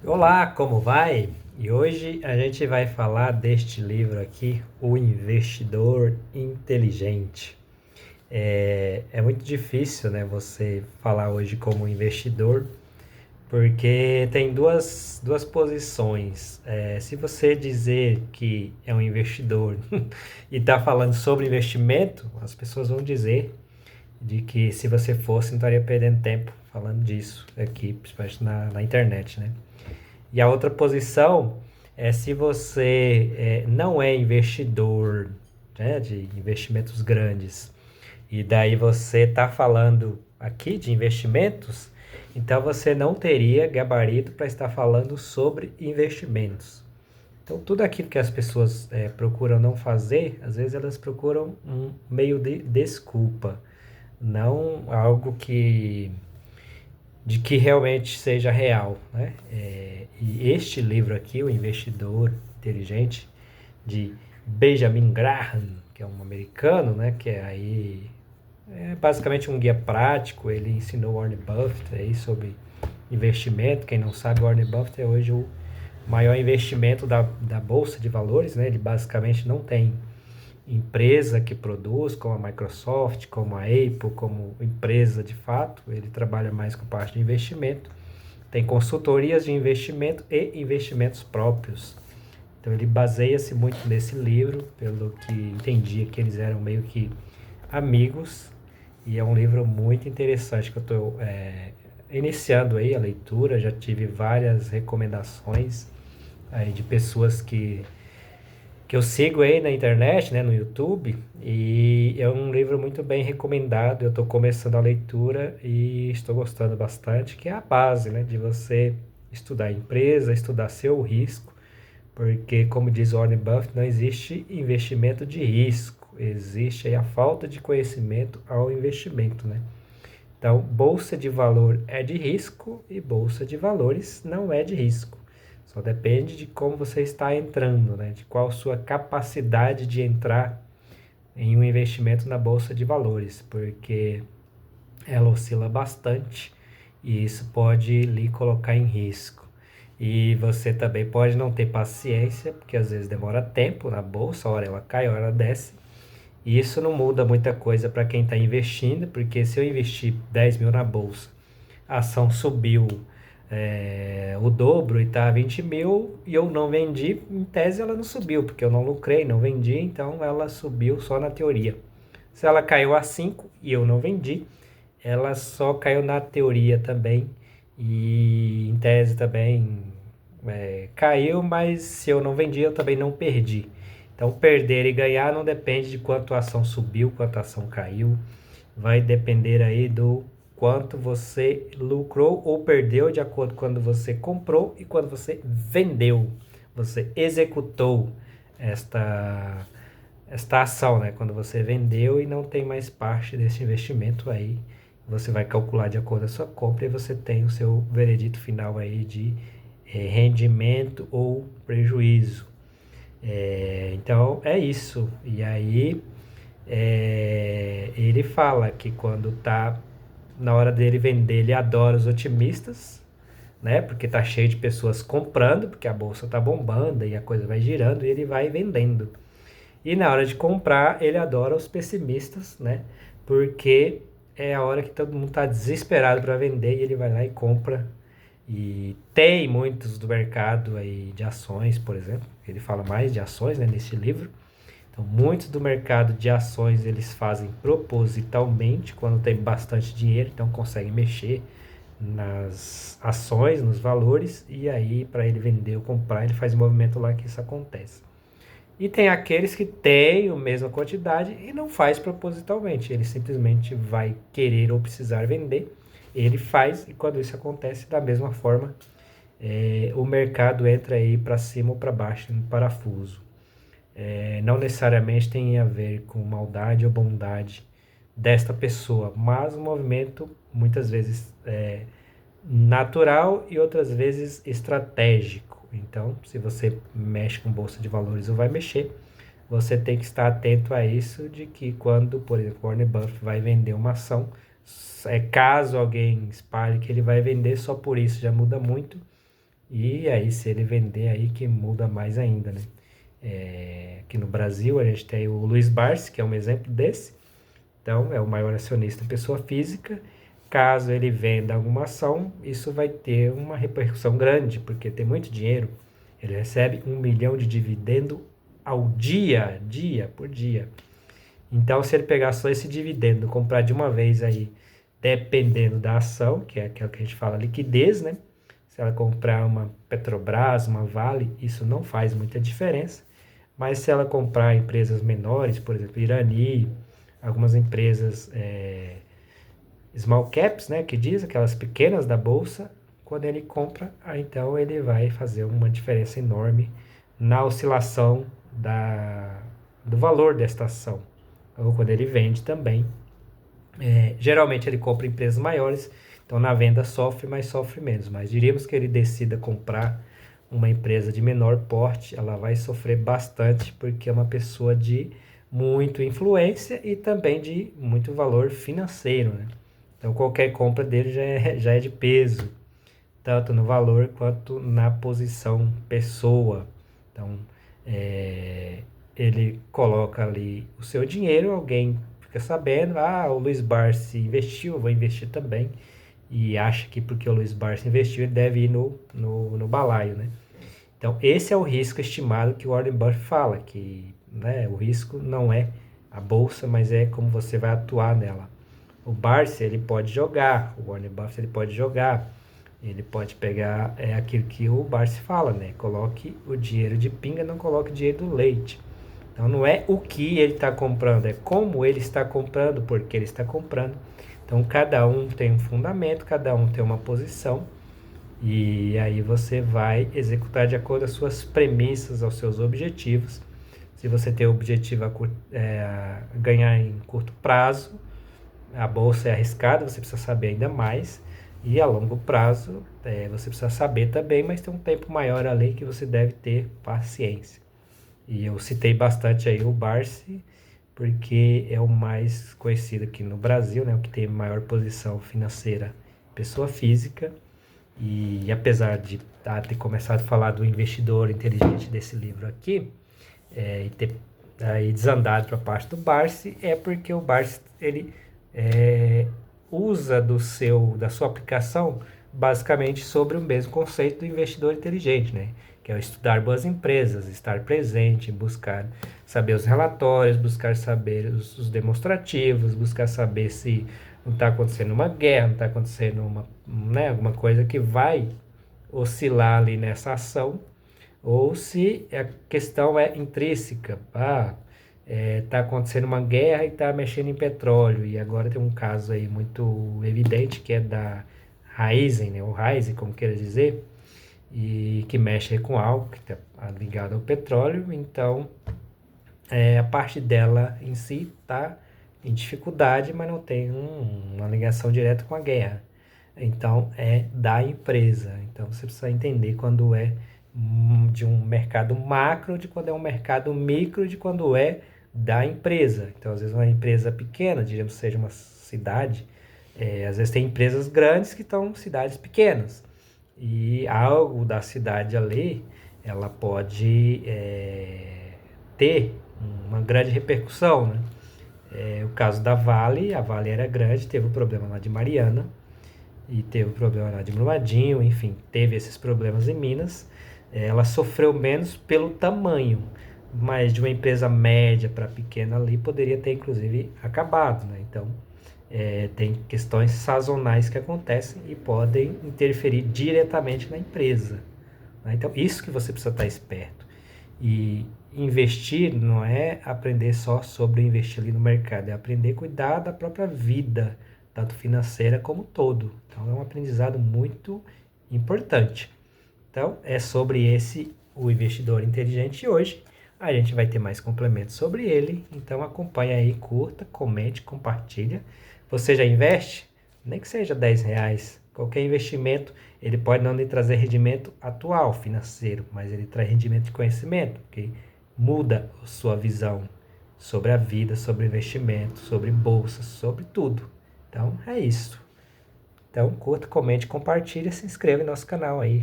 Olá, como vai? E hoje a gente vai falar deste livro aqui, O Investidor Inteligente. É muito difícil, né, você falar hoje como investidor, porque tem duas posições. Se você dizer que é um investidor e está falando sobre investimento, as pessoas vão dizer de que se você fosse, não estaria perdendo tempo falando disso aqui, principalmente na internet, né? E a outra posição é se você não é investidor, né, de investimentos grandes, e daí você está falando aqui de investimentos, então você não teria gabarito para estar falando sobre investimentos. Então, tudo aquilo que as pessoas procuram não fazer, às vezes elas procuram um meio de desculpa, não algo de que realmente seja real, né? E este livro aqui, O Investidor Inteligente, de Benjamin Graham, que é um americano, né? Que é basicamente um guia prático. Ele ensinou Warren Buffett aí sobre investimento. Quem não sabe, Warren Buffett é hoje o maior investimento da bolsa de valores, né? Ele basicamente não tem empresa que produz, como a Microsoft, como a Apple, como empresa de fato. Ele trabalha mais com parte de investimento. Tem consultorias de investimento e investimentos próprios. Então ele baseia-se muito nesse livro, pelo que entendi que eles eram meio que amigos. E é um livro muito interessante que eu estou iniciando aí a leitura. Já tive várias recomendações aí de pessoas que eu sigo aí na internet, né, no YouTube, e é um livro muito bem recomendado. Eu estou começando a leitura e estou gostando bastante, que é a base, né, de você estudar a empresa, estudar seu risco, porque, como diz Warren Buffett, não existe investimento de risco, existe aí a falta de conhecimento ao investimento, né? Então, bolsa de valor é de risco e bolsa de valores não é de risco. Só depende de como você está entrando, né? De qual sua capacidade de entrar em um investimento na bolsa de valores, porque ela oscila bastante e isso pode lhe colocar em risco. E você também pode não ter paciência, porque às vezes demora tempo na bolsa, a hora ela cai, a hora desce. E isso não muda muita coisa para quem está investindo, porque se eu investir 10 mil na bolsa, a ação subiu o dobro e está 20 mil e eu não vendi, em tese ela não subiu, porque eu não lucrei, não vendi, então ela subiu só na teoria. Se ela caiu a 5 e eu não vendi, ela só caiu na teoria também e em tese também caiu, mas se eu não vendi, eu também não perdi. Então, perder e ganhar não depende de quanto a ação subiu, quanto a ação caiu. Vai depender aí do quanto você lucrou ou perdeu de acordo com quando você comprou e quando você vendeu. Você executou esta, esta ação, né? Quando você vendeu e não tem mais parte desse investimento aí, você vai calcular de acordo com a sua compra e você tem o seu veredito final aí de rendimento ou prejuízo. Então é isso. E aí ele fala que quando tá na hora dele vender, ele adora os otimistas, né? Porque tá cheio de pessoas comprando, porque a bolsa tá bombando e a coisa vai girando e ele vai vendendo. E na hora de comprar, ele adora os pessimistas, né? Porque é a hora que todo mundo tá desesperado para vender e ele vai lá e compra. E tem muitos do mercado aí de ações, por exemplo. Ele fala mais de ações, né, nesse livro. Então, muitos do mercado de ações eles fazem propositalmente quando tem bastante dinheiro, então conseguem mexer nas ações, nos valores, e aí para ele vender ou comprar, ele faz um movimento lá que isso acontece. E tem aqueles que têm a mesma quantidade e não faz propositalmente, ele simplesmente vai querer ou precisar vender, ele faz, e quando isso acontece, da mesma forma, o mercado entra aí para cima ou para baixo no parafuso. Não necessariamente tem a ver com maldade ou bondade desta pessoa, mas um movimento muitas vezes natural e outras vezes estratégico. Então, se você mexe com bolsa de valores ou vai mexer, você tem que estar atento a isso, de que quando, por exemplo, Warren Buffett vai vender uma ação, caso alguém espalhe que ele vai vender, só por isso já muda muito. E aí, se ele vender, aí que muda mais ainda, né? Aqui no Brasil, a gente tem o Luiz Barsi, que é um exemplo desse. Então, é o maior acionista pessoa física. Caso ele venda alguma ação, isso vai ter uma repercussão grande, porque tem muito dinheiro. Ele recebe 1 milhão de dividendo ao dia por dia. Então, se ele pegar só esse dividendo, comprar de uma vez aí, dependendo da ação, que é aquela que a gente fala liquidez, né? Se ela comprar uma Petrobras, uma Vale, isso não faz muita diferença. Mas se ela comprar empresas menores, por exemplo, Irani, algumas empresas small caps, né, que diz, aquelas pequenas da bolsa, quando ele compra, então ele vai fazer uma diferença enorme na oscilação do valor desta ação. Ou quando ele vende também. Geralmente ele compra empresas maiores, então na venda sofre, mas sofre menos. Mas diríamos que ele decida comprar uma empresa de menor porte, ela vai sofrer bastante, porque é uma pessoa de muito influência e também de muito valor financeiro, né? Então qualquer compra dele já é de peso, tanto no valor quanto na posição pessoa. Então ele coloca ali o seu dinheiro, alguém fica sabendo, o Luiz Barsi investiu, eu vou investir também, e acha que porque o Luiz Barsi investiu, ele deve ir no balaio, né? Então, esse é o risco estimado que o Warren Buffett fala, que, né, o risco não é a bolsa, mas é como você vai atuar nela. O Barsi, ele pode jogar, o Warren Buffett, ele pode jogar, ele pode pegar aquilo que o Barsi fala, né? Coloque o dinheiro de pinga, não coloque o dinheiro do leite. Então, não é o que ele está comprando, é como ele está comprando, porque ele está comprando. Então, cada um tem um fundamento, cada um tem uma posição, e aí você vai executar de acordo com as suas premissas, aos seus objetivos. Se você tem o objetivo a ganhar em curto prazo, a bolsa é arriscada, você precisa saber ainda mais. E a longo prazo, você precisa saber também, mas tem um tempo maior ali que você deve ter paciência. E eu citei bastante aí o Barsi, porque é o mais conhecido aqui no Brasil, né? O que tem maior posição financeira, pessoa física. E apesar de ter começado a falar do investidor inteligente desse livro aqui, e ter aí desandado para a parte do Barsi, é porque o Barsi ele usa da sua aplicação basicamente sobre o mesmo conceito do investidor inteligente, né? Que é o estudar boas empresas, estar presente, buscar saber os relatórios, buscar saber os demonstrativos, buscar saber se não está acontecendo uma guerra, não está acontecendo alguma coisa que vai oscilar ali nessa ação, ou se a questão é intrínseca. Está acontecendo uma guerra e está mexendo em petróleo, e agora tem um caso aí muito evidente que é da Raizen, né, ou Raizen, como queira dizer, e que mexe com algo que está ligado ao petróleo. Então a parte dela em si está em dificuldade, mas não tem uma ligação direta com a guerra. Então é da empresa. Então você precisa entender quando é de um mercado macro, de quando é um mercado micro, de quando é da empresa. Então, às vezes, uma empresa pequena, diríamos que seja uma cidade, às vezes tem empresas grandes que estão em cidades pequenas. E algo da cidade ali, ela pode ter uma grande repercussão, né? O caso da Vale, a Vale era grande, teve o problema lá de Mariana, e teve o problema lá de Brumadinho, enfim, teve esses problemas em Minas. Ela sofreu menos pelo tamanho, mas de uma empresa média para pequena ali poderia ter inclusive acabado, né? Então tem questões sazonais que acontecem e podem interferir diretamente na empresa, né? Então isso que você precisa estar esperto. E investir não é aprender só sobre investir ali no mercado, é aprender a cuidar da própria vida, tanto financeira como todo. Então é um aprendizado muito importante. Então é sobre o investidor inteligente hoje. A gente vai ter mais complementos sobre ele. Então acompanha aí, curta, comente, compartilha. Você já investe? Nem que seja R$ 10. Qualquer investimento, ele pode não lhe trazer rendimento atual financeiro, mas ele traz rendimento de conhecimento, que muda a sua visão sobre a vida, sobre investimento, sobre bolsa, sobre tudo. Então é isso. Então curta, comente, compartilha, se inscreva em nosso canal aí.